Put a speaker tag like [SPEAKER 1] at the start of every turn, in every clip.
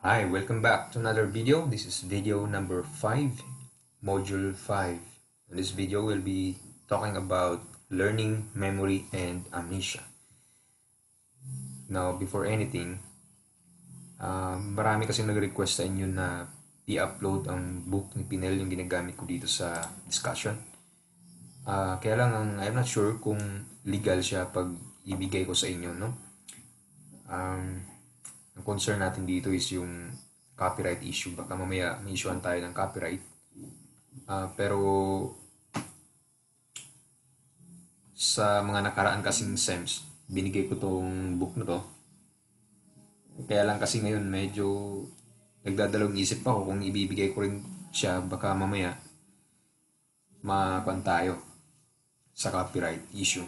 [SPEAKER 1] Hi, welcome back to another video. This is video number 5, module 5. In this video, we'll be talking about learning, memory, and amnesia. Now, before anything, marami kasi nag-request sa inyo na i-upload ang book ni Pinel yung ginagamit ko dito sa discussion. Kaya lang, I'm not sure kung legal siya pag ibigay ko sa inyo, no? Ang concern natin dito is yung copyright issue. Baka mamaya may issuean tayo ng copyright. Pero sa mga nakaraan kasing SEMS, binigay ko tong book na to. Kaya lang kasi ngayon medyo nagdadalawang isip ako kung ibibigay ko rin siya, baka mamaya makuan tayo sa copyright issue.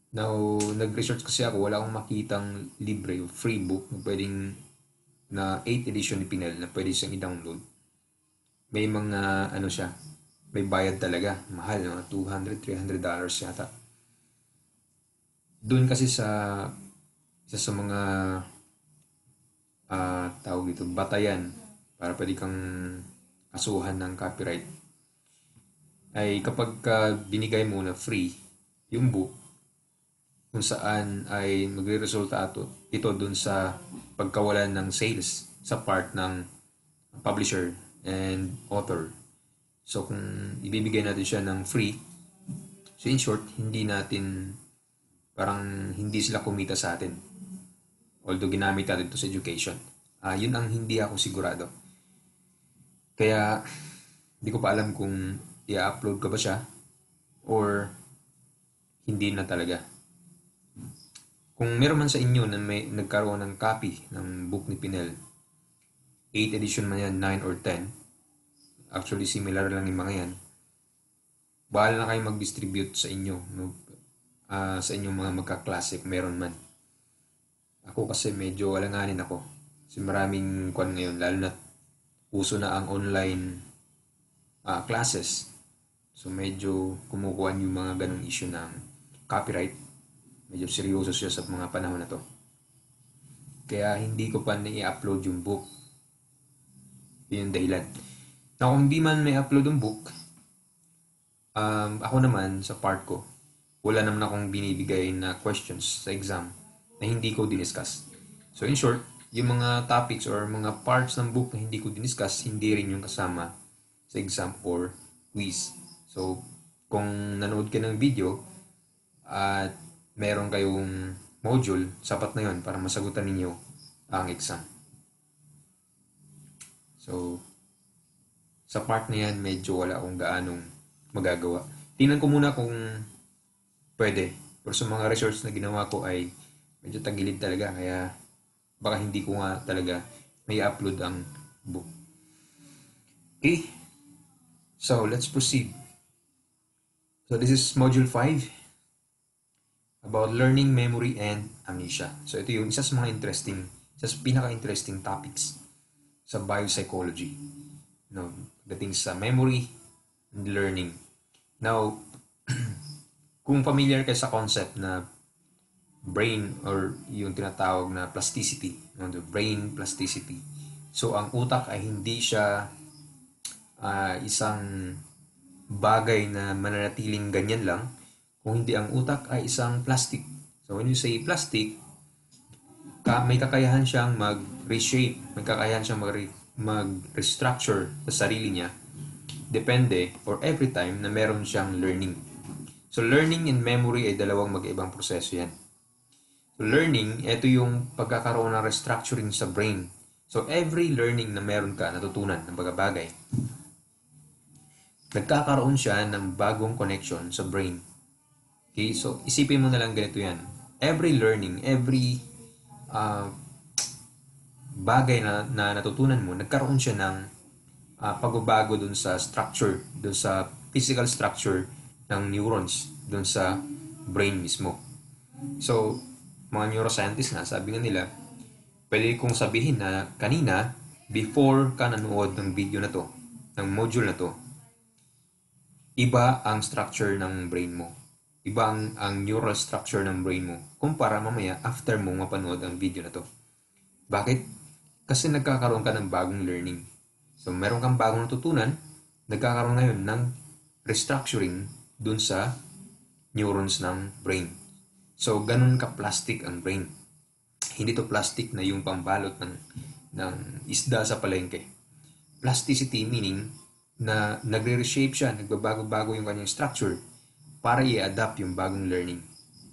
[SPEAKER 1] Now, nag-research kasi ako, wala akong makitang libre o free book na pwedeng na 8th edition ni Pinel na pwede siyang i-download. May mga ano siya, may bayad talaga, mahal, mga $200-300 yata. Doon kasi sa isa sa mga tawag dito, batayan para pwede kang kasuhan ng copyright ay kapag binigay mo na free yung book, kung saan ay magre-resulta ito dun sa pagkawalan ng sales sa part ng publisher and author. So kung ibibigay natin siya ng free, so in short, hindi sila kumita sa atin. Although ginamit natin ito sa education. Yun ang hindi ako sigurado. Kaya hindi ko pa alam kung i-upload ko ba siya or hindi na talaga. Kung meron man sa inyo na may nagkaroon ng copy ng book ni Pinel, 8th edition man yan, 9 or 10, actually similar lang yung mga yan, bahala na kayo mag-distribute sa inyo, no? Sa inyong mga magkaklase kung meron man. Ako kasi medyo alanganin ako. Kasi maraming kwan ngayon, lalo na uso na ang online classes. So medyo kumukuha yung mga ganong issue ng copyright. Medyo seryoso siya sa mga panahon na to. Kaya hindi ko pa na-i-upload yung book. Yun yung dahilan. Na kung hindi man may upload yung book, ako naman sa part ko, wala naman akong binibigay na questions sa exam na hindi ko diniscuss. So in short, yung mga topics or mga parts ng book na hindi ko diniscuss, hindi rin yung kasama sa exam or quiz. So kung nanood ka ng video at meron kayong module, sapat na yun para masagutan ninyo ang exam. So, sa part na yan, medyo wala akong gaanong magagawa. Tingnan ko muna kung pwede. Pero sa mga research na ginawa ko ay medyo tagilid talaga. Kaya baka hindi ko nga talaga may upload ang book. Okay? So, let's proceed. So, this is module 5. About learning, memory, and amnesia. So ito yung isa sa pinaka-interesting topics sa biopsychology. No, dating sa memory and learning. Now, kung familiar kayo sa concept na brain or yung tinatawag na plasticity, no, the brain plasticity. So ang utak ay hindi siya isang bagay na mananatiling ganyan lang, kung hindi ang utak ay isang plastic. So when you say plastic, may kakayahan siyang mag-reshape, may kakayahan siyang mag-restructure sa sarili niya, depende or every time na meron siyang learning. So learning and memory ay dalawang mag-ibang proseso yan. So learning, ito yung pagkakaroon ng restructuring sa brain. So every learning na meron ka, natutunan ng bagay, nagkakaroon siya ng bagong connection sa brain. Okay, so isipin mo na lang ganito yan. Every learning, every bagay na natutunan mo, nagkaroon siya ng pagbabago dun sa structure, dun sa physical structure ng neurons, dun sa brain mismo. So, mga neuroscientists nga, sabi nga nila, pwede kong sabihin na kanina, before ka nanood ng video na to, ng module na to, iba ang structure ng brain mo. Iba ang neural structure ng brain mo kumpara mamaya after mo mapanood ang video na to. Bakit? Kasi nagkakaroon ka ng bagong learning. So, meron kang bagong natutunan, nagkakaroon ngayon ng restructuring dun sa neurons ng brain. So, ganun ka-plastic ang brain. Hindi to plastic na yung pambalot ng isda sa palengke. Plasticity meaning na nagre-reshape siya, nagbabago-bago yung kanyang structure para i-adapt yung bagong learning.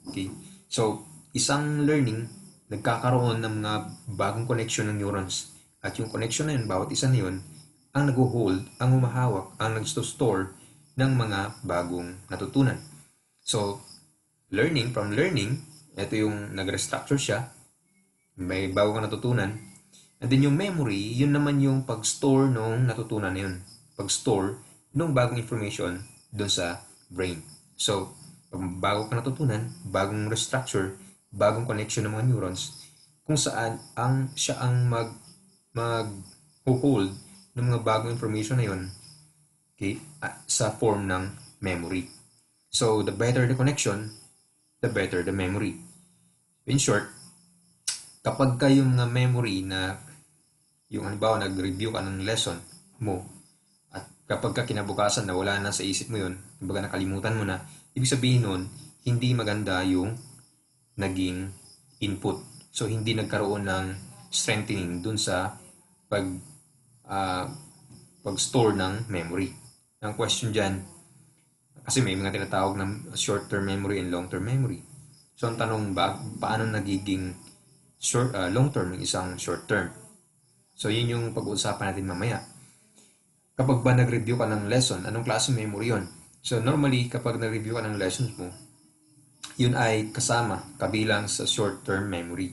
[SPEAKER 1] Okay? So, isang learning, nagkakaroon ng mga bagong connection ng neurons. At yung connection na yun, bawat isa na yun, ang nag-hold, ang humahawak, ang nag-store ng mga bagong natutunan. So, from learning, ito yung nag-restructure siya, may bago ka natutunan. And then yung memory, yun naman yung pag-store nung natutunan na yun. Pag-store nung bagong information dun sa brain. So, pag bago ka natutunan, bagong restructure, bagong connection ng mga neurons, kung saan siya ang mag-hold ng mga bagong information na yun, okay, sa form ng memory. So, the better the connection, the better the memory. In short, kapag yung memory na yung halimbawa nag-review ka ng lesson mo at kapag kinabukasan na wala na sa isip mo yun, kumbaga nakalimutan mo na, ibig sabihin nun, hindi maganda yung naging input. So, hindi nagkaroon ng strengthening dun sa pag-store ng memory. Ang question dyan, kasi may mga tinatawag ng short-term memory and long-term memory. So, ang tanong ba, paano nagiging long-term ng isang short-term? So, yun yung pag-uusapan natin mamaya. Kapag ba nag-review ka ng lesson, anong klaseng memory yun? So, normally, kapag nag-review ka ng lessons mo, yun ay kabilang sa short-term memory.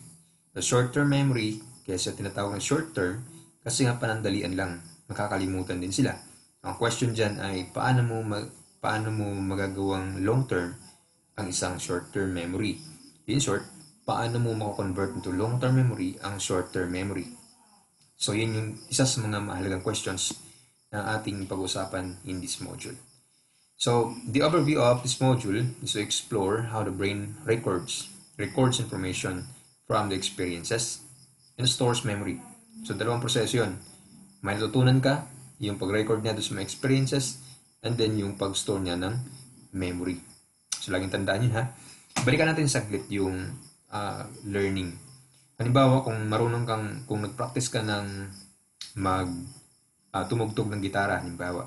[SPEAKER 1] The short-term memory, kaya siya tinatawag ng short-term, kasi nga panandalian lang, makakalimutan din sila. Ang question dyan ay, paano mo magagawang long-term ang isang short-term memory? In short, paano mo mako-convert into long-term memory ang short-term memory? So, yun yung isa sa mga mahalagang questions na ating pag-usapan in this module. So, the overview of this module is to explore how the brain records information from the experiences and stores memory. So, dalawang proseso yun. May natutunan ka, yung pag-record niya doon sa mga experiences, and then yung pag-store niya ng memory. So, laging tandaan yun ha. Balikan natin saglit yung learning. Halimbawa, kung nag-practice ka ng tumugtog ng gitara, halimbawa.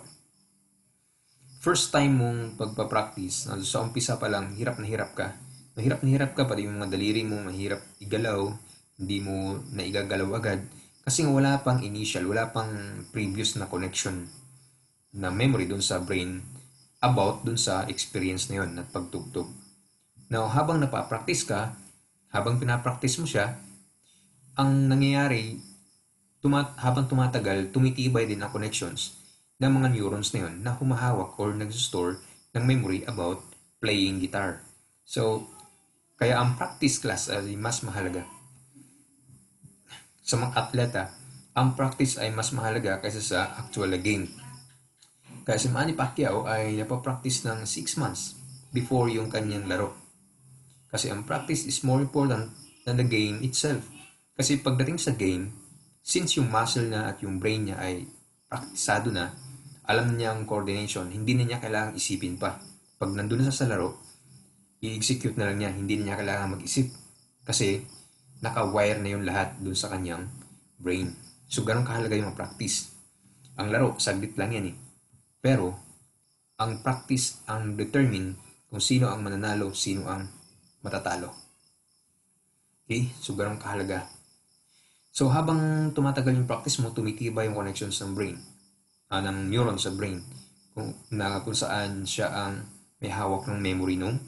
[SPEAKER 1] First time mong pagpa-practice, sa umpisa pa lang, hirap na hirap ka. Mahirap na hirap ka, pati yung mga daliri mo, mahirap igalaw, hindi mo na igagalaw agad. Kasi wala pang initial, wala pang previous na connection na memory dun sa brain about dun sa experience na yun at pagtugtog. Now, habang napapractice ka, habang pinapractice mo siya, ang nangyayari, habang tumatagal, tumitibay din ang connections ng mga neurons na yun na humahawak or nag-store ng memory about playing guitar. So, kaya ang practice class ay mas mahalaga. Sa mga atleta, ang practice ay mas mahalaga kaysa sa actual game. Kaya si Manny Pacquiao ay napapractice ng 6 months before yung kanyang laro. Kasi ang practice is more important than the game itself. Kasi pagdating sa game, since yung muscle na at yung brain niya ay praktisado na, alam niya ang coordination, hindi na niya kailangang isipin pa. Pag nandun na sa laro, i-execute na lang niya, hindi na niya kailangan mag-isip. Kasi naka-wire na yung lahat dun sa kanyang brain. So, ganun kahalaga yung practice. Ang laro, saglit lang yan eh. Pero, ang practice ang determine kung sino ang mananalo, sino ang matatalo. Okay? So, ganun kahalaga. So, habang tumatagal yung practice mo, tumitibay yung connections ng brain, ng neuron sa brain, kung saan siya ang may hawak ng memory nung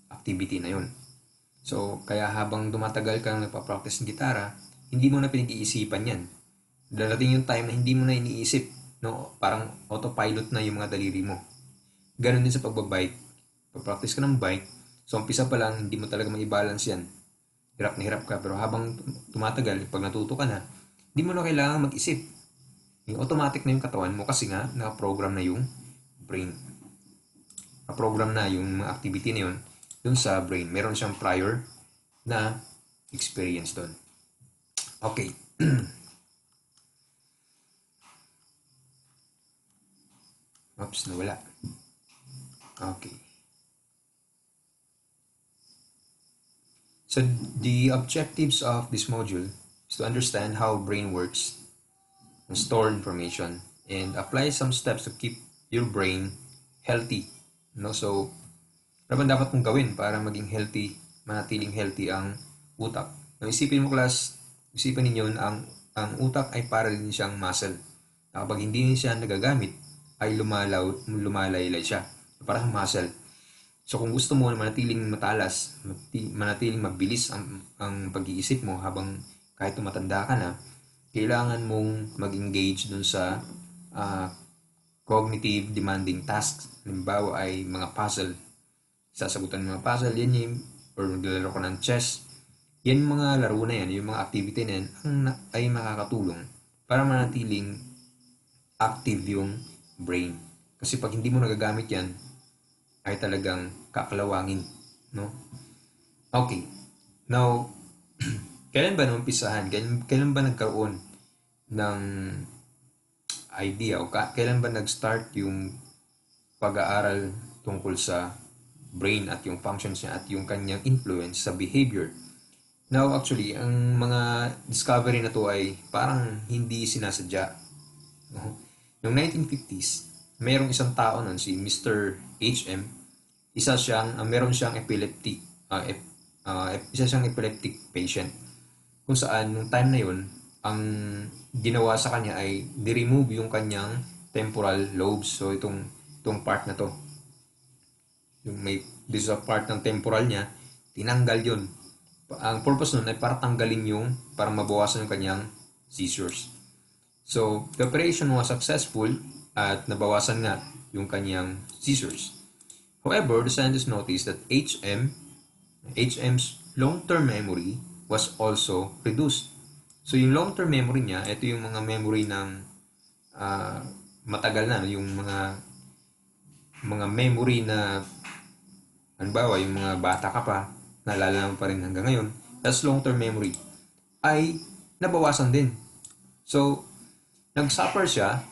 [SPEAKER 1] activity na yun. So, kaya habang tumatagal kang nagpa-practice ng gitara, hindi mo na pinag-iisipan yan. Darating yung time na hindi mo na iniisip, no? Parang autopilot na yung mga daliri mo. Ganon din sa pagbabike. Pag-practice ka ng bike, so umpisa pa lang, hindi mo talaga mai-balance yan. Hirap na hirap ka, pero habang tumatagal, pag natuto ka na, hindi mo na kailangan mag-isip. Yung automatic na yung katawan mo kasi nga, naka-program na yung brain. Naka-program na yung mga activity na yun dun sa brain. Meron siyang prior na experience dun. Okay. Oops, nawala. Okay. So the objectives of this module is to understand how brain works, store information, and apply some steps to keep your brain healthy. No? So, ano ba dapat mong gawin para maging healthy, manatiling healthy ang utak? No, isipin mo class, isipin ninyo na ang utak ay para din siyang muscle. Na kapag hindi siya nagagamit, ay lumalaylay siya. Parang muscle. So kung gusto mo na manatiling matalas, manatiling mabilis ang pag-iisip mo habang kahit tumatanda ka na, kailangan mong mag-engage dun sa cognitive demanding tasks. Halimbawa ay mga puzzle. Sasagutan ng mga puzzle, yan yung, or maglalaro ko ng chess. Yan mga laro na yan, yung mga activity na yan, ay makakatulong para manatiling active yung brain. Kasi pag hindi mo nagagamit yan, ay talagang kakalawangin, no? Okay. Now, kailan ba naumpisahan? Kailan ba nagkaroon ng idea o kailan ba nag-start yung pag-aaral tungkol sa brain at yung functions niya at yung kanyang influence sa behavior? Now, actually, ang mga discovery na to ay parang hindi sinasadya. No? Noong 1950s, mayroong isang tao nun, si Mr. H.M., meron siyang epileptic, isa siyang epileptic patient. Kung saan, nung time na yun, ang ginawa sa kanya ay di-remove yung kanyang temporal lobes. So, itong part na to. Yung this is a part ng temporal niya, tinanggal yun. Ang purpose nun ay para tanggalin para mabawasan yung kanyang seizures. So, the operation was successful at nabawasan nga yung kanyang seizures. However, the scientists noticed that HM's long-term memory was also reduced. So, yung long-term memory niya, ito yung mga memory ng matagal na, yung mga memory na, halimbawa, yung mga bata ka pa, naalala mo pa rin hanggang ngayon, that's long-term memory, ay nabawasan din. So, nag-suffer siya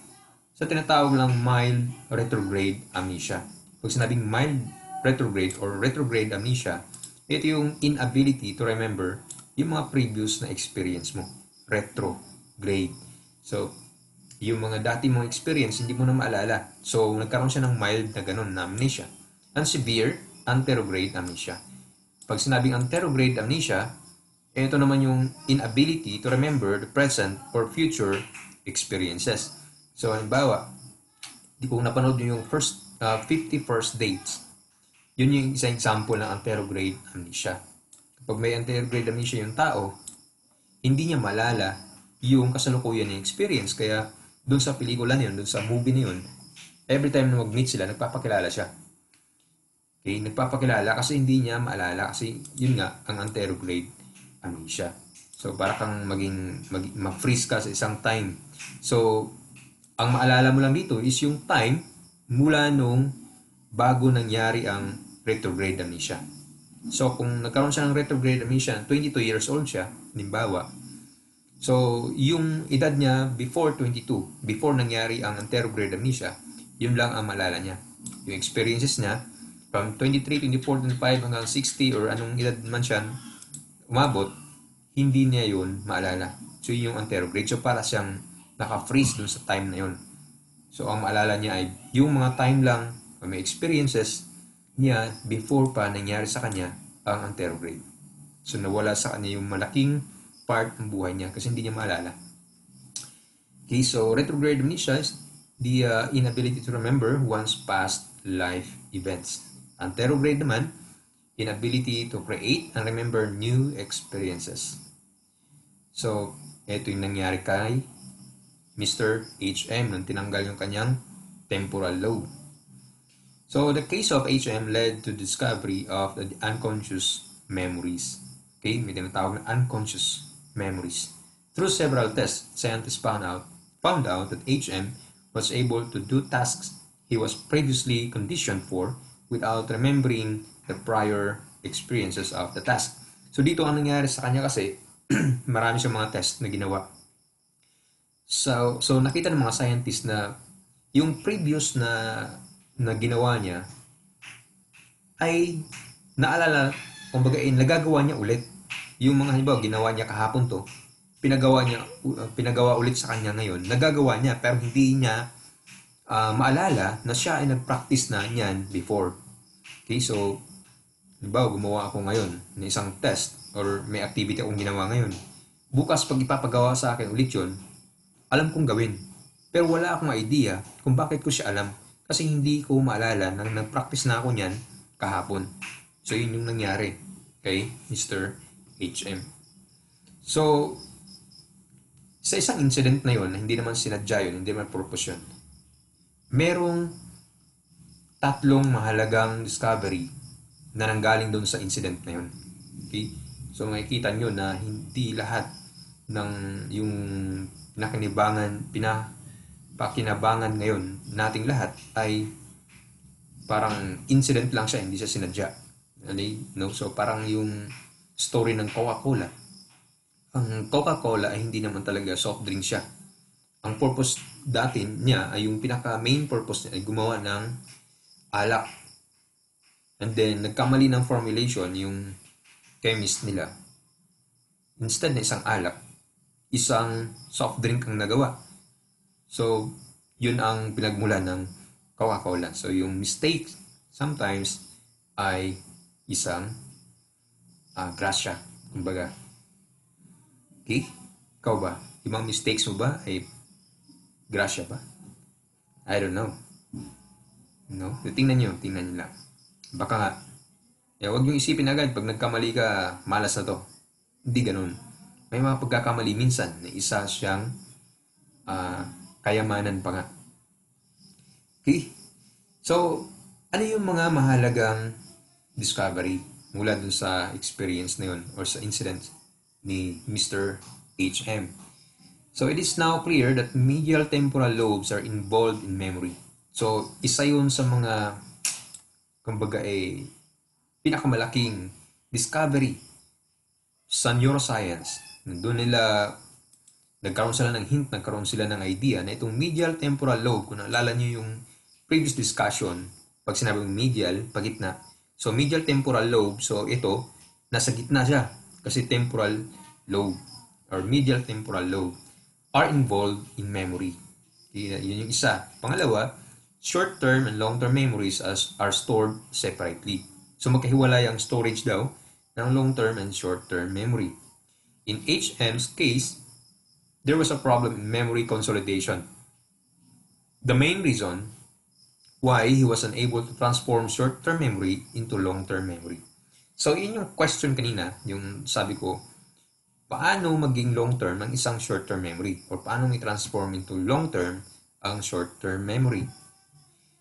[SPEAKER 1] sa tinatawag lang mild retrograde amnesia. Pag sinabing mild retrograde or retrograde amnesia, ito yung inability to remember yung mga previous na experience mo. Retrograde. So, yung mga dati mong experience, hindi mo na maalala. So, nagkaroon siya ng mild na ganun na amnesia. And severe anterograde amnesia. Pag sinabing anterograde amnesia, ito naman yung inability to remember the present or future experiences. So, halimbawa, di ko napanood yung 50 first dates. Yun yung isang example ng anterograde amnesia. Kapag may anterograde amnesia yung tao, hindi niya malala yung kasalukuyan niya experience. Kaya, dun sa pelikula niyon, dun sa movie niyon, every time na mag-meet sila, nagpapakilala siya. Okay? Nagpapakilala kasi hindi niya maalala kasi yun nga, ang anterograde amnesia. So, para kang mag-freeze ka sa isang time. So, ang maalala mo lang dito is yung time mula nung bago nangyari ang retrograde amnesia. So, kung nagkaroon siya ng retrograde amnesia, 22 years old siya, halimbawa. So, yung edad niya before 22, before nangyari ang anterograde amnesia, yun lang ang maalala niya. Yung experiences niya, from 23, 24, 25 hanggang 60 or anong edad man siya umabot, hindi niya yun maalala. So, yun yung anterograde. So, para siyang naka-freeze dun sa time na yun. So, ang maalala niya ay yung mga time lang o may experiences niya before pa nangyari sa kanya ang anterograde. So, nawala sa kanya yung malaking part ng buhay niya kasi hindi niya maalala. Okay, so retrograde amnesia is the inability to remember one's past life events. Anterograde naman, inability to create and remember new experiences. So, ito yung nangyari kay Mr. H.M. nung tinanggal yung kanyang temporal lobe. So, the case of H.M. led to the discovery of the unconscious memories. Okay, may tinatawag na unconscious memories. Through several tests, scientists found out that H.M. was able to do tasks he was previously conditioned for without remembering the prior experiences of the task. So, dito ang nangyari sa kanya kasi marami siyang mga test na ginawa. So nakita ng mga scientists na yung previous na ginawa niya ay naalala, kumbaga nagagawa niya ulit. Yung mga halimbawa ginawa niya kahapon to, pinagawa ulit sa kanya ngayon, nagagawa niya pero hindi niya maalala na siya ay nag-practice na niyan before. Okay, so halimbawa gumawa ako ngayon ng isang test or may activity akong ginawa ngayon. Bukas pag ipapagawa sa akin ulit yun, alam kong gawin. Pero wala akong idea kung bakit ko siya alam kasi hindi ko maalala na nag-practice na ako niyan kahapon. So yun yung nangyari kay Mr. HM. So sa isang incident na yun, hindi naman sinadya yun, hindi naman purpose yun, merong tatlong mahalagang discovery na nanggaling doon sa incident na yun. Okay? So makikita nyo na hindi lahat ng yung pakinabangan ngayon nating lahat ay parang incident lang siya, hindi siya sinadya. Okay? No? So parang yung story ng Coca-Cola. Ang Coca-Cola ay hindi naman talaga soft drink siya. Ang purpose dati niya ay yung pinaka-main purpose niya ay gumawa ng alak. And then, nagkamali ng formulation yung chemist nila. Instead na isang alak, isang soft drink ang nagawa. So, yun ang pinagmula ng Coca-Cola. So, yung mistake sometimes ay isang grasya. Kumbaga, okay? Ikaw ba? Ibang mistakes mo ba ay grasya ba? I don't know. No? So, tingnan nyo lang. Baka nga, huwag nyo isipin agad pag nagkamali ka, malas na to. Hindi ganun. May mga pagkakamali minsan na isa siyang kayamanan pa nga. Okay? So, ano yung mga mahalagang discovery mula dun sa experience na yun or sa incident ni Mr. HM? So, it is now clear that medial temporal lobes are involved in memory. So, isa yun sa mga kumbaga pinakamalaking discovery sa neuroscience. Doon nagkaroon sila ng hint, nagkaroon sila ng idea na itong medial temporal lobe, kung naalala nyo yung previous discussion, pag sinabing medial, pagitna. So, medial temporal lobe, so ito, nasa gitna siya. Kasi temporal lobe or medial temporal lobe are involved in memory. Yun yung isa. Pangalawa, short-term and long-term memories are stored separately. So magkahiwalay ang storage daw ng long-term and short-term memory. In HM's case, there was a problem in memory consolidation. The main reason why he was unable to transform short-term memory into long-term memory. So yun yung question kanina, yung sabi ko, paano maging long-term ang isang short-term memory? Or paano i-transform into long-term ang short-term memory?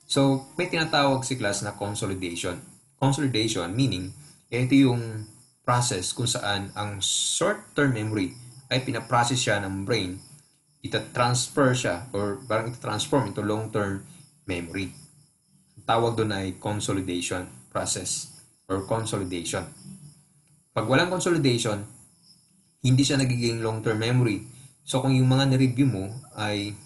[SPEAKER 1] So, may tinatawag si class na consolidation. Consolidation meaning, ito yung process kung saan ang short-term memory ay pinaprocess siya ng brain, ita-transfer siya or parang ita-transform into long-term memory. Ang tawag doon ay consolidation process or consolidation. Pag walang consolidation, hindi siya nagiging long-term memory. So, kung yung mga na-review mo ay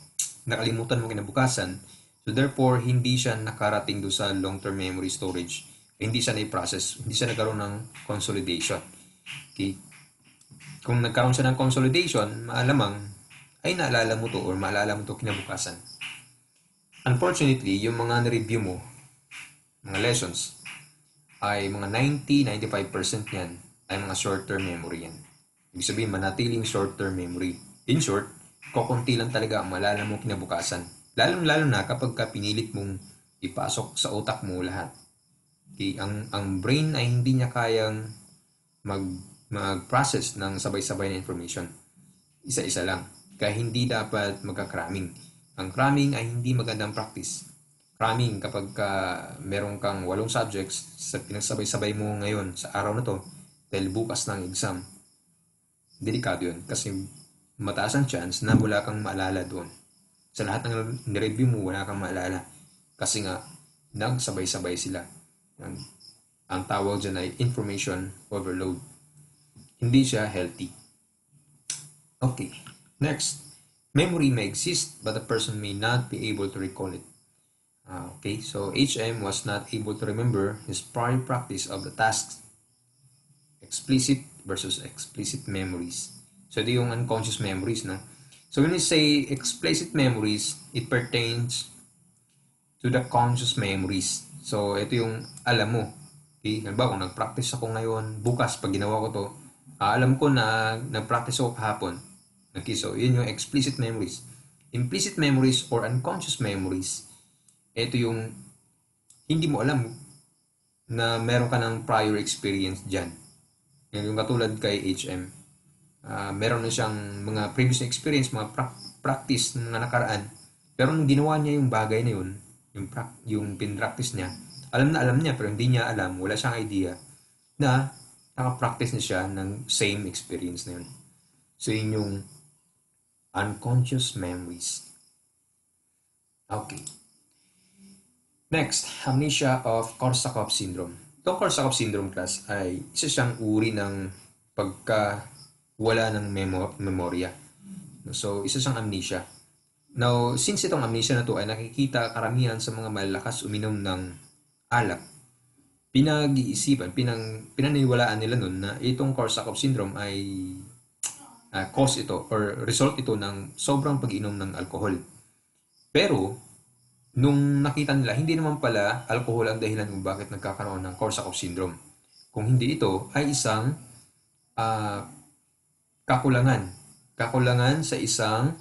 [SPEAKER 1] nakalimutan mo kinabukasan, so therefore, hindi siya nakarating doon sa long-term memory storage. Hindi siya na-process. Hindi siya nagkaroon ng consolidation. Okay? Kung nagkaroon siya ng consolidation, maalamang ay naalala mo to or maalala mo to kinabukasan. Unfortunately, yung mga na-review mo, mga lessons, ay mga 90-95% yan ay mga short-term memory yan. Ibig sabihin, manatiling short-term memory. In short, kukunti lang talaga ang maalala mo kinabukasan. Lalo na kapag pinilit mong ipasok sa utak mo lahat. Okay? Ang brain ay hindi niya kayang mag-process ng sabay-sabay na information. Isa-isa lang. Kaya hindi dapat magka-cramming. Ang cramming ay hindi magandang practice. Cramming kapag meron kang 8 subjects sa pinagsabay-sabay mo ngayon sa araw na to dahil bukas ng exam. Delikado yun kasi mataas ang chance na wala kang maalala doon. Sa lahat ng nireview mo, wala kang maalala. Kasi nga, nagsabay-sabay sila. Ang tawag dyan ay information overload. Hindi siya healthy. Okay. Next. Memory may exist, but a person may not be able to recall it. Okay, so HM was not able to remember his prior practice of the tasks. Explicit versus explicit memories. So ito yung unconscious memories, no? So when we say explicit memories, it pertains to the conscious memories. So ito yung alam mo. Okay? Halimbawa, kung nag-practice ako ngayon, bukas pag ginawa ko to, alam ko na nag-practice ako kahapon. Okay, so yun yung explicit memories. Implicit memories or unconscious memories, ito yung hindi mo alam na meron ka ng prior experience dyan. Yung katulad kay HM, meron na siyang mga previous experience, mga practice ng mga nakaraan. Pero nung ginawa niya yung bagay na yun, yung pin-practice niya, alam na alam niya pero hindi niya alam, wala siyang idea na nakapractice na siya ng same experience na yun. So yun yung unconscious memories. Okay. Next, amnesia of Korsakoff syndrome. Itong Korsakoff syndrome class ay isa siyang uri ng pagkawala ng memorya. So, isa siyang amnesia. Now, since itong amnesia na to ay nakikita karamihan sa mga malalakas uminom ng alak, pinag-iisipan, pinaniniwalaan nila nun na itong Korsakoff syndrome ay cause ito or result ito ng sobrang pag-inom ng alcohol. Pero, nung nakita nila, hindi naman pala alcohol ang dahilan kung bakit nagkakaroon ng Korsakoff syndrome. Kung hindi ito ay isang kakulangan. Kakulangan sa isang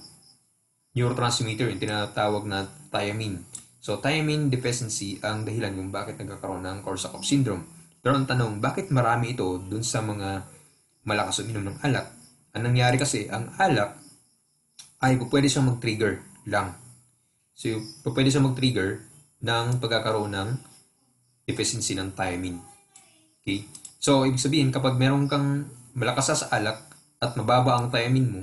[SPEAKER 1] neurotransmitter, yung tinatawag na thiamine. So, thiamine deficiency ang dahilan kung bakit nagkakaroon ng Korsakoff syndrome. Pero ang tanong, bakit marami ito dun sa mga malakas uminom ng alak? Ang nangyari kasi, ang alak ay pwede siyang mag-trigger lang. So, pwede siya mag-trigger ng pagkakaroon ng deficiency ng thiamine. Okay? So, ibig sabihin, kapag meron kang malakas sa alak at mababa ang thiamine mo,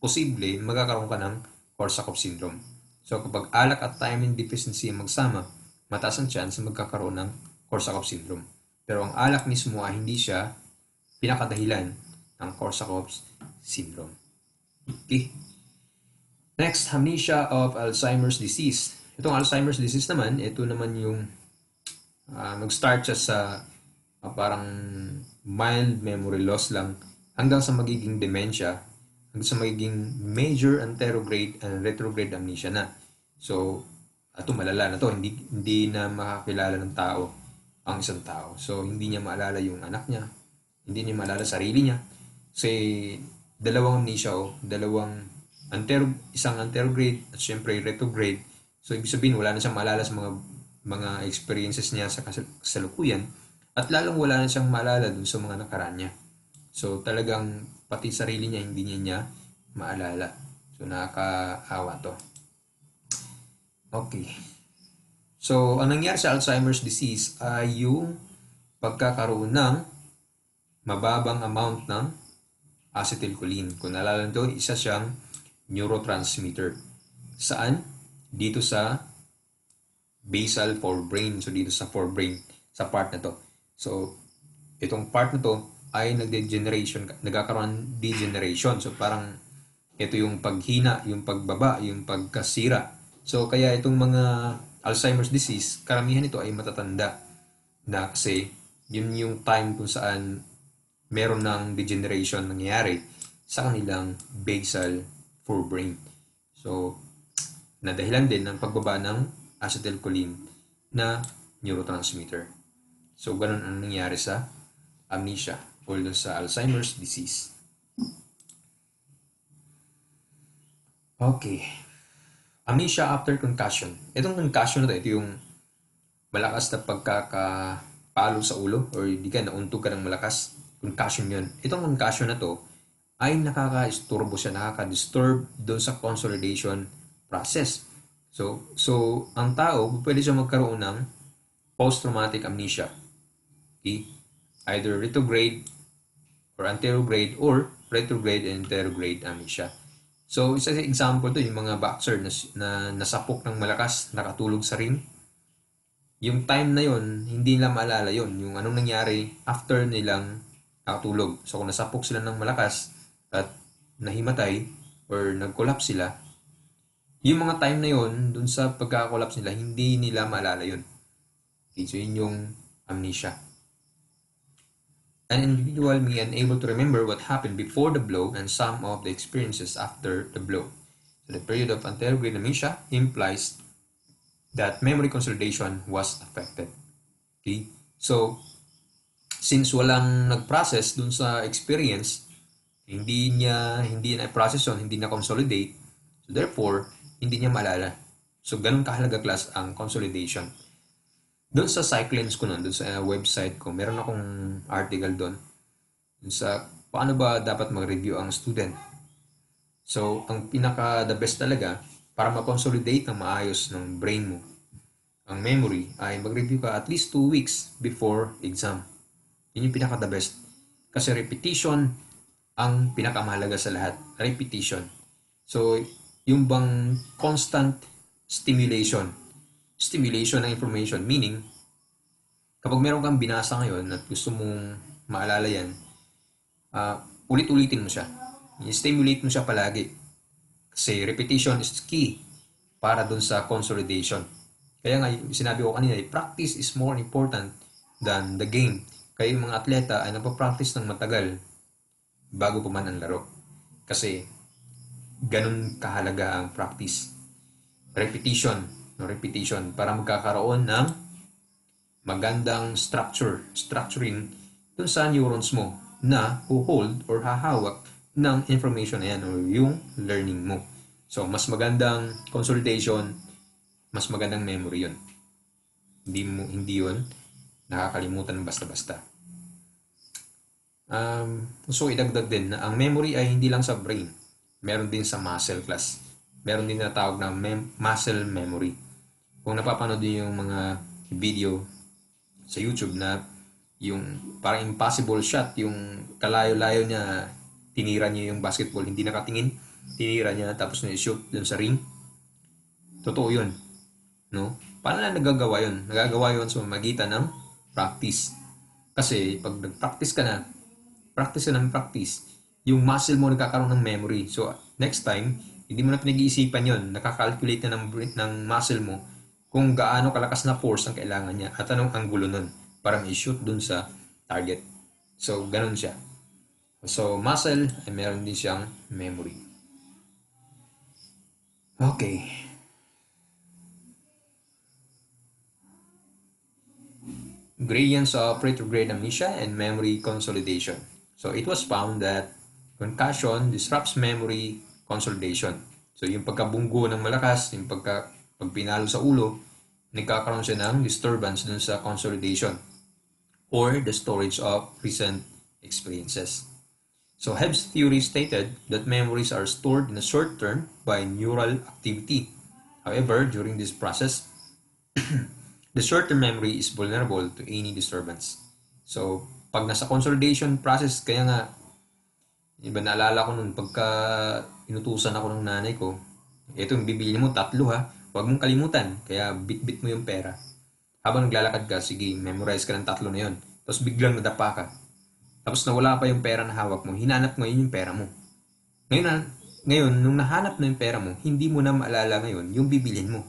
[SPEAKER 1] posible magkakaroon ka ng Korsakoff syndrome. So, kapag alak at thiamine deficiency magsama, mataas ang chance na magkakaroon ng Korsakoff syndrome. Pero ang alak mismo ay hindi siya pinakadahilan ng Korsakoff syndrome. Okay? Next, amnesia of Alzheimer's disease. Itong Alzheimer's disease naman, ito naman yung nag-start siya sa parang mild memory loss lang hanggang sa magiging dementia, hanggang sa magiging major anterograde and retrograde amnesia na. So, ito malala na to, hindi na makakilala ng tao ang isang tao. So, hindi niya maalala yung anak niya, hindi niya maalala sarili niya. Kasi dalawang amnesia isang anterograde at syempre retrograde. So, ibig sabihin, wala na siyang maalala sa mga experiences niya sa kasalukuyan at lalong wala na siyang maalala dun sa mga nakaraan niya. So, talagang pati sarili niya, hindi niya maalala. So, nakakaawa to. Okay. So, ang nangyari sa Alzheimer's disease ay yung pagkakaroon ng mababang amount ng acetylcholine. Kung naalala nito, isa siyang neurotransmitter. Saan? Dito sa basal forebrain. So, dito sa forebrain, sa part na to. So, itong part na to ay nagkakaroon degeneration. So, parang ito yung paghina, yung pagbaba, yung pagkasira. So, kaya itong mga Alzheimer's disease, karamihan ito ay matatanda na kasi yun yung time kung saan meron ng degeneration nangyayari sa kanilang basal forebrain. So, nadahilan din ng pagbaba ng acetylcholine na neurotransmitter. So, ganun ang nangyari sa amnesia o sa Alzheimer's disease. Okay. Amnesia after concussion. Itong concussion na ito yung malakas na pagkakapalo sa ulo or di ka nauntog ka ng malakas. Concussion yun. Itong concussion na to ay nakaka-isturbo siya, nakaka-disturb doon sa consolidation process. So ang tao, pwede siya magkaroon ng post-traumatic amnesia. Okay? Either retrograde or anterograde or retrograde and anterograde amnesia. So, isa sa example to, yung mga boxer na nasapok ng malakas, nakatulog sa ring. Yung time na yon hindi nila maalala yon yung anong nangyari after nilang nakatulog. So, kung nasapok sila ng malakas at nahimatay, or nag-collapse sila, yung mga time na yun, dun sa pagka-collapse nila, hindi nila maalala yun. Okay, so yun yung amnesia. An individual may unable to remember what happened before the blow and some of the experiences after the blow. So the period of anterograde amnesia implies that memory consolidation was affected. Okay? So, since walang nag-process dun sa experience, hindi na-process yun, hindi na-consolidate, so therefore, hindi niya maalala. So, ganun kahalaga class ang consolidation. Doon sa Cyclins ko nun, doon sa website ko, meron akong article doon sa paano ba dapat mag-review ang student. So, ang pinaka-the best talaga para ma-consolidate ng maayos ng brain mo, ang memory, ay mag-review ka at least 2 weeks before exam. Yun yung pinaka-the best. Kasi repetition ang pinakamahalaga sa lahat. Repetition. So, yung bang constant stimulation ng information, meaning, kapag meron kang binasa ngayon at gusto mong maalala yan, ulit-ulitin mo siya. I-stimulate mo siya palagi. Kasi repetition is key para dun sa consolidation. Kaya nga, sinabi ko kanina, practice is more important than the game. Kaya yung mga atleta ay nagpa-practice ng matagal bago pa man ang laro. Kasi, ganun kahalaga ang practice. Repetition para magkakaroon ng magandang structuring dun sa neurons mo na hold or hahawak ng information na yan o yung learning mo. So, mas magandang consolidation, mas magandang memory yun. Hindi yun nakakalimutan ng basta-basta. So, idagdag din na ang memory ay hindi lang sa brain. Meron din sa muscle class. Meron din na tawag na muscle memory. Kung napapanood din yung mga video sa YouTube na yung parang impossible shot, yung kalayo-layo niya, tinira niya yung basketball, hindi nakatingin, tinira niya tapos na-shoot dun sa ring. Totoo yun. No? Paano na nagagawa yun? Nagagawa yun sa magitan ng practice. Kasi pag nag-practice ka na, practice, yung muscle mo nagkakaroon ng memory. So, next time, hindi mo na pinag-iisipan yun. Nakakalculate na ng muscle mo kung gaano kalakas na force ang kailangan niya at anong anggulo nun para i-shoot dun sa target. So, ganun siya. So, muscle ay meron din siyang memory. Okay. Gradients of retrograde amnesia and memory consolidation. So, it was found that concussion disrupts memory consolidation. So, yung pagkabunggo ng malakas, yung pag pinalo sa ulo, nagkakaroon siya ng disturbance dun sa consolidation or the storage of recent experiences. So, Hebb's theory stated that memories are stored in the short term by neural activity. However, during this process, the short-term memory is vulnerable to any disturbance. So, pag nasa consolidation process, kaya nga, iba naalala ko nun, pagka inutusan ako ng nanay ko, ito yung bibili mo, 3 ha, huwag mong kalimutan, kaya bit-bit mo yung pera. Habang naglalakad ka, sige, memorize ka ng 3 na yun. Tapos biglang nadapa ka. Tapos nawala pa yung pera na hawak mo, hinanap mo yun yung pera mo. Ngayon, nung nahanap na yung pera mo, hindi mo na maalala ngayon yung bibilhin mo.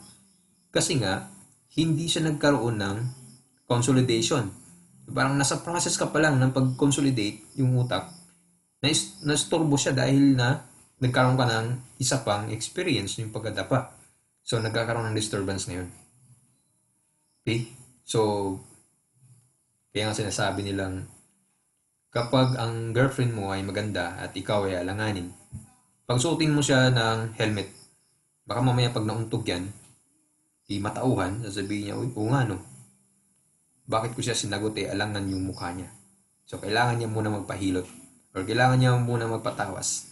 [SPEAKER 1] Kasi nga, hindi siya nagkaroon ng consolidation. Parang nasa process ka pa lang ng pag-consolidate yung utak, na-storbo siya dahil na nagkaroon ka ng isa pang experience yung pagkadapa. So, nagkakaroon ng disturbance ngayon. Okay? So, kaya nga sinasabi nilang kapag ang girlfriend mo ay maganda at ikaw ay alanganin, pagsuotin mo siya ng helmet, baka mamaya pag nauntog yan, matauhan, sasabihin niya, oo nga no, bakit ko siya sinagot alangan yung mukha niya. So, kailangan niya muna magpahilot or kailangan niya muna magpatawas.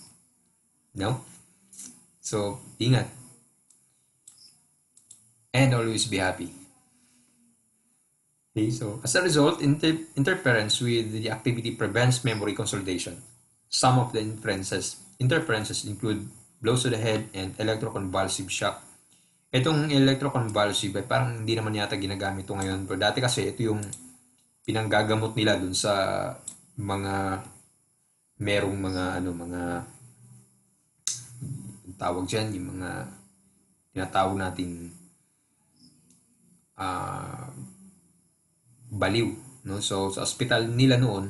[SPEAKER 1] No? So, ingat. And always be happy. Okay, so as a result, interference with the activity prevents memory consolidation. Some of the interferences include blows to the head and electroconvulsive shock. Itong electroconvulsive ay parang hindi naman yata ginagamit ito ngayon. Pero dati kasi ito yung pinanggagamot nila dun sa mga merong mga tawag dyan, yung mga tinatawag nating baliw. No? So, sa ospital nila noon,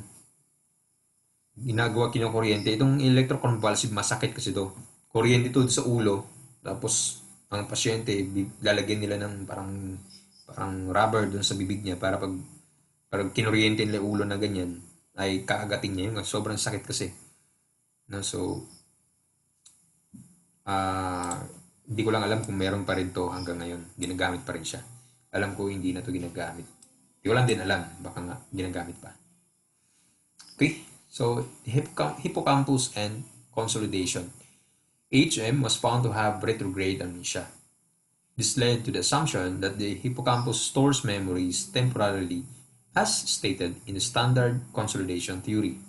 [SPEAKER 1] kinukuryente. Itong electroconvulsive, masakit kasi to. Kuryente to sa ulo, tapos ang pasyente, lalagyan nila ng parang rubber doon sa bibig niya para pag kinuryente nila ulo na ganyan, ay kaagatin niya yung sobrang sakit kasi. No? So, hindi ko lang alam kung meron pa rin to hanggang ngayon. Ginagamit pa rin siya. Alam ko hindi na to ginagamit. Hindi ko lang din alam. Baka nga ginagamit pa. Okay. So, hippocampus and consolidation. HM was found to have retrograde amnesia. This led to the assumption that the hippocampus stores memories temporarily, as stated in the standard consolidation theory.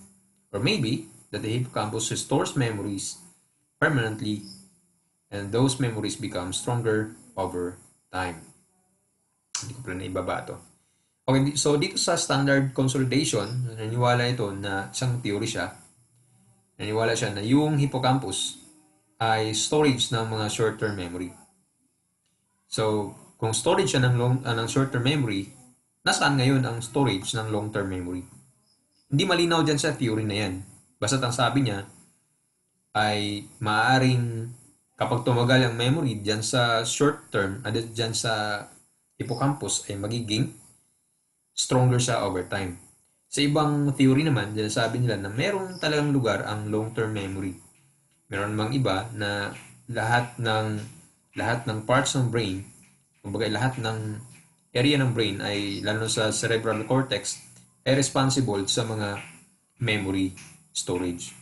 [SPEAKER 1] Or maybe that the hippocampus stores memories permanently and those memories become stronger over time. Hindi ko pala na ibaba ito. Okay, so dito sa standard consolidation, naniwala ito na isang theory siya. Naniwala siya na yung hippocampus ay storage ng mga short-term memory. So, kung storage siya ng short-term memory, nasaan ngayon ang storage ng long-term memory? Hindi malinaw dyan sa theory na yan. Basta ang sabi niya ay maaaring kapag tumagal ang memory dyan sa short-term, dyan sa hippocampus ay magiging stronger siya over time. Sa ibang theory naman, dyan sabi nila na merong talagang lugar ang long-term memory. Meron mang iba na lahat ng parts ng brain, kumbaga lahat ng area ng brain ay lalo sa cerebral cortex ay responsible sa mga memory storage.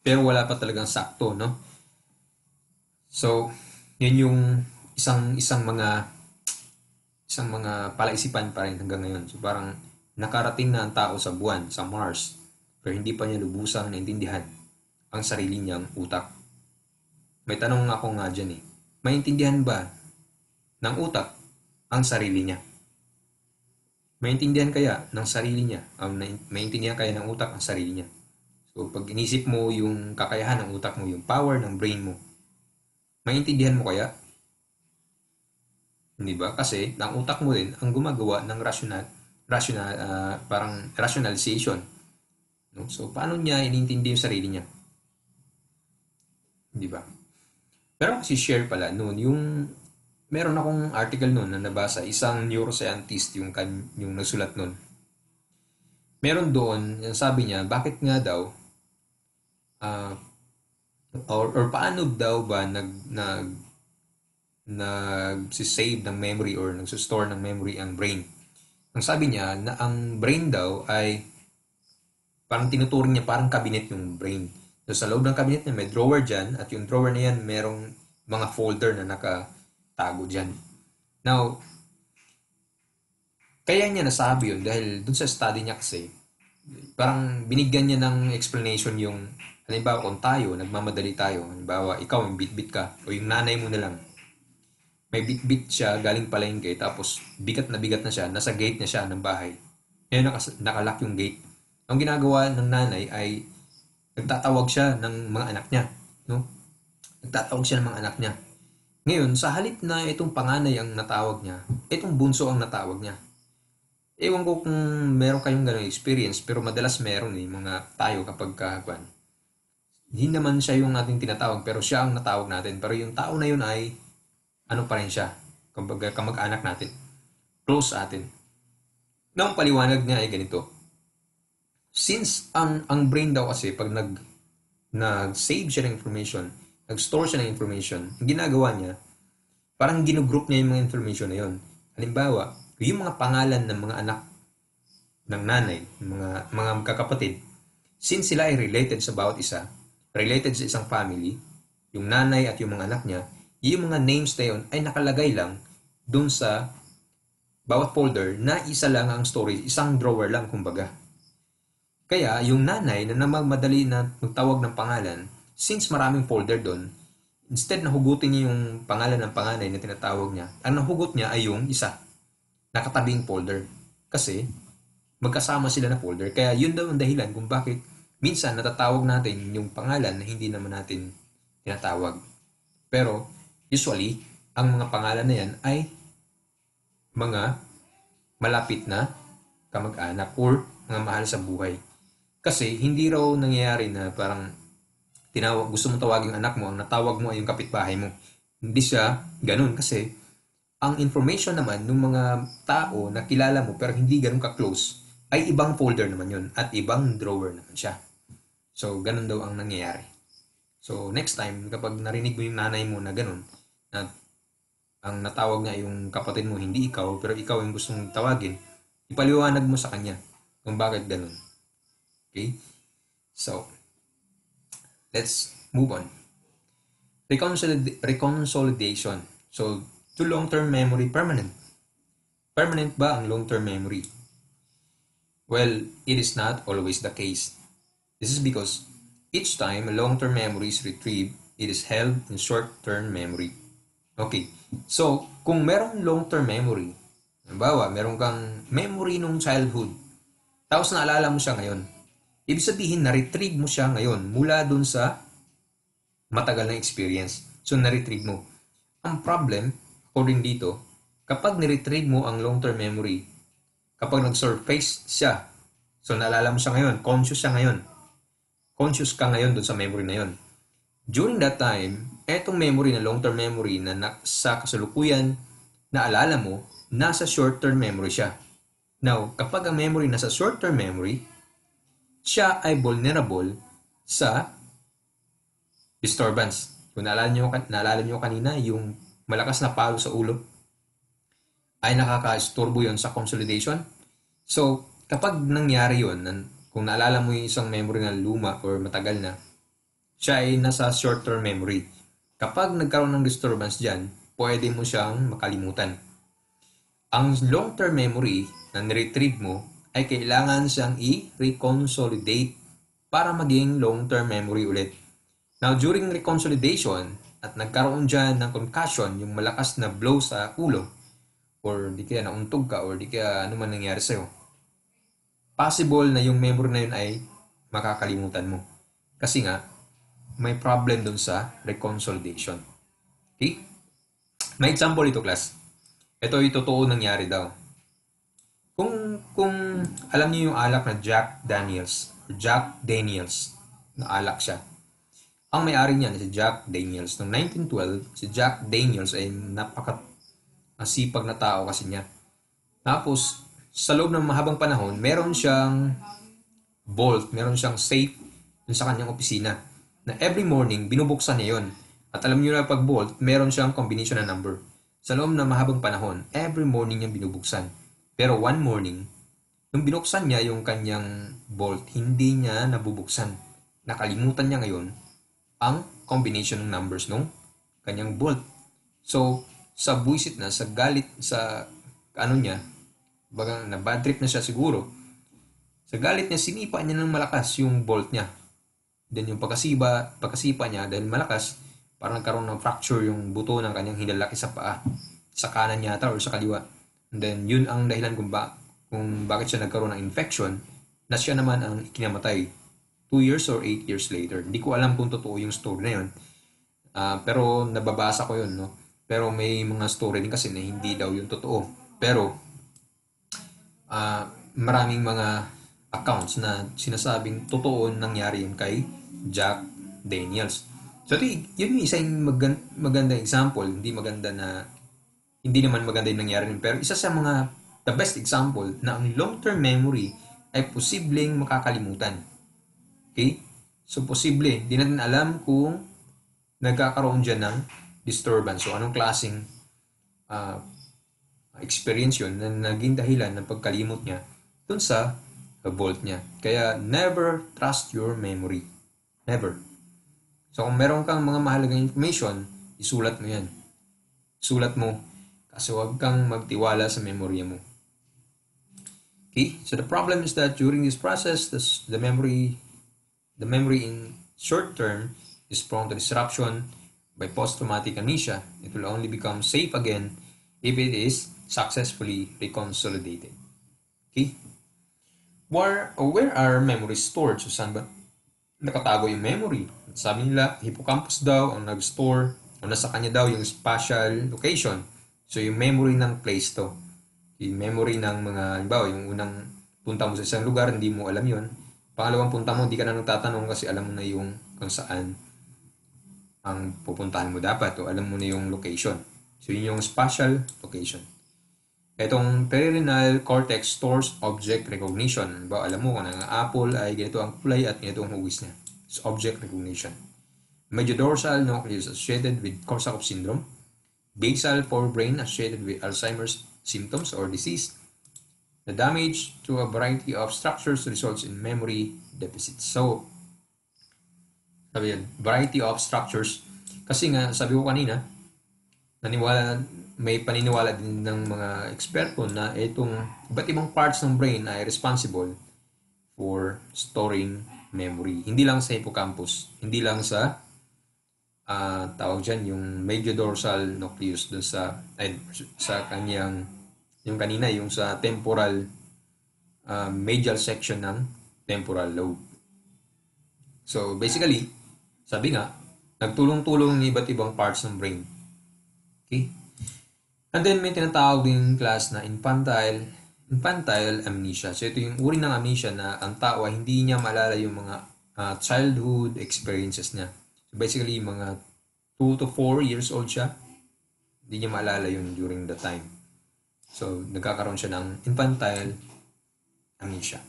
[SPEAKER 1] Pero wala pa talagang sakto, no? So, yun yung isang mga palaisipan pa rin hanggang ngayon. So, parang nakarating na ang tao sa buwan, sa Mars, pero hindi pa niya lubusang naintindihan ang sarili niyang utak. May tanong ako nga dyan eh. Maintindihan ba ng utak ang sarili niya? Maintindihan kaya ng sarili niya? Maintindihan kaya ng utak ang sarili niya? So, pag inisip mo yung kakayahan ng utak mo, yung power ng brain mo, maintindihan mo kaya? Hindi ba? Kasi ang utak mo din ang gumagawa ng parang rationalization. No? So, paano niya inintindi yung sarili niya? Hindi ba? Pero kasi share pala noon, meron akong article noon na nabasa, isang neuroscientist yung nagsulat noon. Meron doon, sabi niya, bakit nga daw, or paano daw ba nag-save ng memory or nag-store ng memory ang brain. Ang sabi niya na ang brain daw ay parang tinuturing niya parang cabinet yung brain. So sa loob ng cabinet niya may drawer dyan at yung drawer na yan merong mga folder na nakatago dyan. Now, kaya niya nasabi yun dahil dun sa study niya kasi parang binigyan niya ng explanation yung halimbawa kung tayo, nagmamadali tayo, halimbawa ikaw yung bit-bit ka o yung nanay mo na lang may bit-bit siya galing palengke tapos bigat na siya, nasa gate na siya ng bahay. Ngayon nakalock yung gate. Ang ginagawa ng nanay ay nagtatawag siya ng mga anak niya, no? Nagtatawag siya ng mga anak niya. Ngayon, sa halip na itong panganay ang natawag niya, itong bunso ang natawag niya. Ewan ko kung meron kayong ganung experience, pero madalas meron mga tayo kapag kakuan. Hindi naman siya yung ating tinatawag, pero siya ang natawag natin. Pero yung tao na yun ay ano pa rin siya, kumbaga kamag-anak natin, close sa atin. Ang paliwanag niya ay ganito. Since ang brain daw kasi pag nag-save siya ng information, nag-store siya ng information, ang ginagawa niya, parang ginugroup niya yung mga information na yun. Halimbawa, yung mga pangalan ng mga anak ng nanay, mga kakapatid, since sila ay related sa bawat isa, related sa isang family, yung nanay at yung mga anak niya, yung mga names na yun ay nakalagay lang dun sa bawat folder na isa lang ang storage, isang drawer lang kumbaga. Kaya yung nanay na madali na magtawag ng pangalan, since maraming folder dun, instead na hugutin niya yung pangalan ng panganay na tinatawag niya, ang nahugot niya ay yung isa, nakatabing folder. Kasi magkasama sila na folder. Kaya yun daw ang dahilan kung bakit minsan natatawag natin yung pangalan na hindi naman natin tinatawag. Pero usually, ang mga pangalan na yan ay mga malapit na kamag-anak or mga mahal sa buhay. Kasi hindi raw nangyayari na parang gusto mong tawagin yung anak mo, ang natawag mo ay yung kapitbahay mo. Hindi siya ganun kasi ang information naman ng mga tao na kilala mo pero hindi ganun ka-close ay ibang folder naman yun at ibang drawer naman siya. So, ganun daw ang nangyayari. So, next time, kapag narinig mo yung nanay mo na ganun, na ang natawag niya yung kapatid mo, hindi ikaw, pero ikaw yung gustong tawagin, ipaliwanag mo sa kanya kung bakit ganun. Okay? So, let's move on. Reconsolidation. So, to long-term memory, permanent. Permanent ba ang long-term memory? Well, it is not always the case. This is because each time a long-term memory is retrieved, it is held in short-term memory. Okay, so kung merong long-term memory, halimbawa, meron kang memory nung childhood, tapos naalala mo siya ngayon, ibig sabihin na-retrieve mo siya ngayon mula dun sa matagal na experience. So, na-retrieve mo. Ang problem, according dito, kapag ni-retrieve mo ang long-term memory, kapag nag-surface siya, so naalala mo siya ngayon, conscious siya ngayon, conscious ka ngayon dun sa memory na yon. During that time, etong memory na long-term memory na sa kasalukuyan naalala mo, nasa short-term memory siya. Now, kapag ang memory nasa short-term memory, siya ay vulnerable sa disturbance. Kung naalala nyo kanina, yung malakas na palo sa ulo, ay nakaka-istorbo yon sa consolidation. So, kapag nangyari yon, kung naalala mo yung isang memory na luma or matagal na, siya ay nasa short-term memory. Kapag nagkaroon ng disturbance dyan, pwede mo siyang makalimutan. Ang long-term memory na niretrieve mo ay kailangan siyang i-reconsolidate para maging long-term memory ulit. Now, during reconsolidation at nagkaroon dyan ng concussion, yung malakas na blow sa ulo, or di kaya nauntog ka, or di kaya ano man nangyari sa'yo, possible na yung memory na yun ay makakalimutan mo. Kasi nga, may problem dun sa reconsolidation. Okay? May example ito, class. Ito ay totoo nangyari daw. Kung alam niyo yung alak na Jack Daniels, or Jack Daniels, na alak siya. Ang may-ari niyan si Jack Daniels. Noong 1912, si Jack Daniels ay napaka-sipag na tao kasi niya. Tapos, sa loob ng mahabang panahon, meron siyang vault, meron siyang safe dun sa kanyang opisina na every morning, binubuksan niya yon. At alam niyo na pag vault, meron siyang combination na number. Sa loob ng mahabang panahon, every morning niyang binubuksan. Pero one morning, nung binuksan niya yung kanyang vault, hindi niya nabubuksan. Nakalimutan niya ngayon ang combination ng numbers nung kanyang vault. So, sa buwisit na, sa galit, sa ano niya, bagang na bad trip na siya siguro, sa galit niya, sinipa niya ng malakas yung vault niya. Then yung pagkasipa niya dahil malakas, parang nagkaroon ng fracture yung buto ng kanyang hinlalaki sa paa. Sa kanan yata or sa kaliwa. And then yun ang dahilan kung bakit siya nagkaroon ng infection na siya naman ang ikinamatay 2 years or 8 years later. Hindi ko alam kung totoo yung story na yun. Pero nababasa ko yun, no? Pero may mga story din kasi na hindi daw yung totoo. Pero maraming mga accounts na sinasabing totoo nangyari yun kay Jack Daniels. So, yun yung isang maganda example. Hindi naman maganda yung nangyari rin. Pero isa sa mga the best example na ang long-term memory ay posibleng makakalimutan. Okay? So, posible. Hindi natin alam kung nagkakaroon dyan ng disturbance. So, anong klaseng experience yun na naging dahilan ng pagkalimot niya dun sa vault niya. Kaya, never trust your memory. Never. So, kung meron kang mga mahalagang information, isulat mo yan. Sulat mo. Kasi huwag kang magtiwala sa memorya mo. Okay? So, the problem is that during this process, the memory in short term is prone to disruption by post-traumatic amnesia. It will only become safe again if it is successfully reconsolidated. Okay? Where are memories stored, Susan? nakatago yung memory. Sabi nila, hippocampus daw ang nag-store o nasa kanya daw yung spatial location. So, yung memory ng place to. Yung memory ng mga, halimbawa, yung unang punta mo sa isang lugar, hindi mo alam yon. Pangalawang punta mo, hindi ka na nagtatanong kasi alam mo na yung kung saan ang pupuntahan mo dapat o alam mo na yung location. So, yun yung spatial location. Itong perennial cortex stores object recognition. Ba, alam mo kung ang apple ay ganito ang kulay at ganito ang hugis niya. It's object recognition. Mediodorsal nucleus associated with Korsakoff syndrome. Basal forebrain associated with Alzheimer's symptoms or disease. The damage to a variety of structures results in memory deficits. So, sabi yan, variety of structures. Kasi nga, sabi ko kanina, may paniniwala din ng mga eksperto na itong iba't ibang parts ng brain ay responsible for storing memory. Hindi lang sa hippocampus, hindi lang sa tawag dyan, yung mediodorsal nucleus dun sa kanyang, yung kanina, yung sa temporal, medial section ng temporal lobe. So, basically, sabi nga, nagtulong-tulong ng iba't ibang parts ng brain. Okay? And then, may tinatawag din class na infantile amnesia. So, ito yung uri ng amnesia na ang tao ay hindi niya maalala yung mga childhood experiences niya. So, basically, mga 2 to 4 years old siya, hindi niya maalala yun during the time. So, nagkakaroon siya ng infantile amnesia.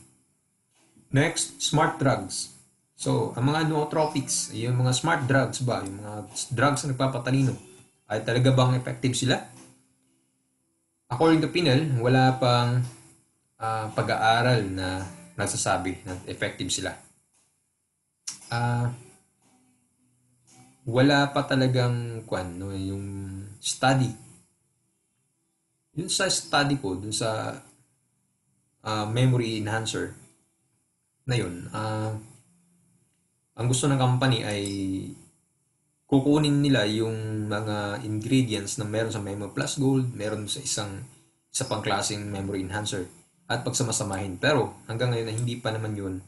[SPEAKER 1] Next, smart drugs. So, ang mga nootropics, yung mga smart drugs ba, yung mga drugs na nagpapatalino, ay talaga bang effective sila? According to Pinel, wala pang pag-aaral na nagsasabi na effective sila. Wala pa talagang yung study. Yun sa study ko, dun sa memory enhancer na yun, ang gusto ng company ay kukunin nila yung mga ingredients na meron sa Memo Plus Gold, meron sa isa pang klaseng memory enhancer at pagsamasamahin. Pero hanggang ngayon hindi pa naman yun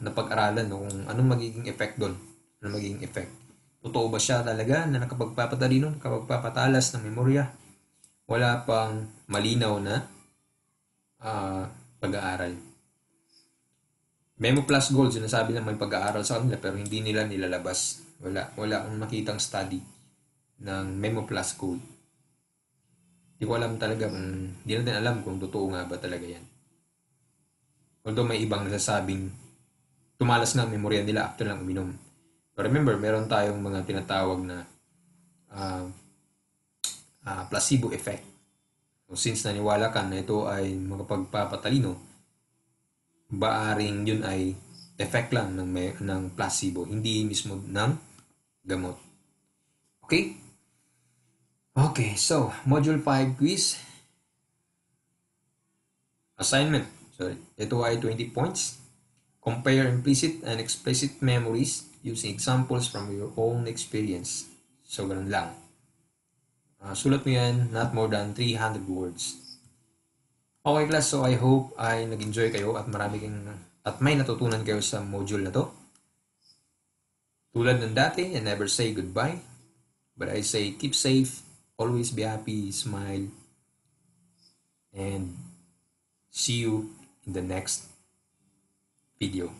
[SPEAKER 1] napag-aralan kung anong magiging effect doon. Anong magiging effect. Totoo ba siya talaga na nakapagpapatalino, nakapagpapatalas ng memorya? Wala pang malinaw na pag-aaral. Memo Plus Gold, sinasabi na may pag-aaral sa kanila pero hindi nila nilalabas. Wala akong makitang study ng Memo Plus Gold. Hindi ko alam talaga hindi natin alam kung totoo nga ba talaga yan. Although may ibang nasasabing tumalas nga ang memorya nila after lang uminom. But remember, meron tayong mga tinatawag na placebo effect. So, since naniwala ka na ito ay makapagpapatalino, baaring yun ay effect lang ng placebo, hindi mismo ng gamot. Okay? Okay, so, Module 5 quiz. Assignment. So, ito ay 20 points. Compare implicit and explicit memories using examples from your own experience. So, ganun lang. Sulat mo yan, not more than 300 words. Okay class, so I hope ay nag-enjoy kayo at at may natutunan kayo sa module na to. Tulad ng dati, I never say goodbye, but I say keep safe, always be happy, smile, and see you in the next video.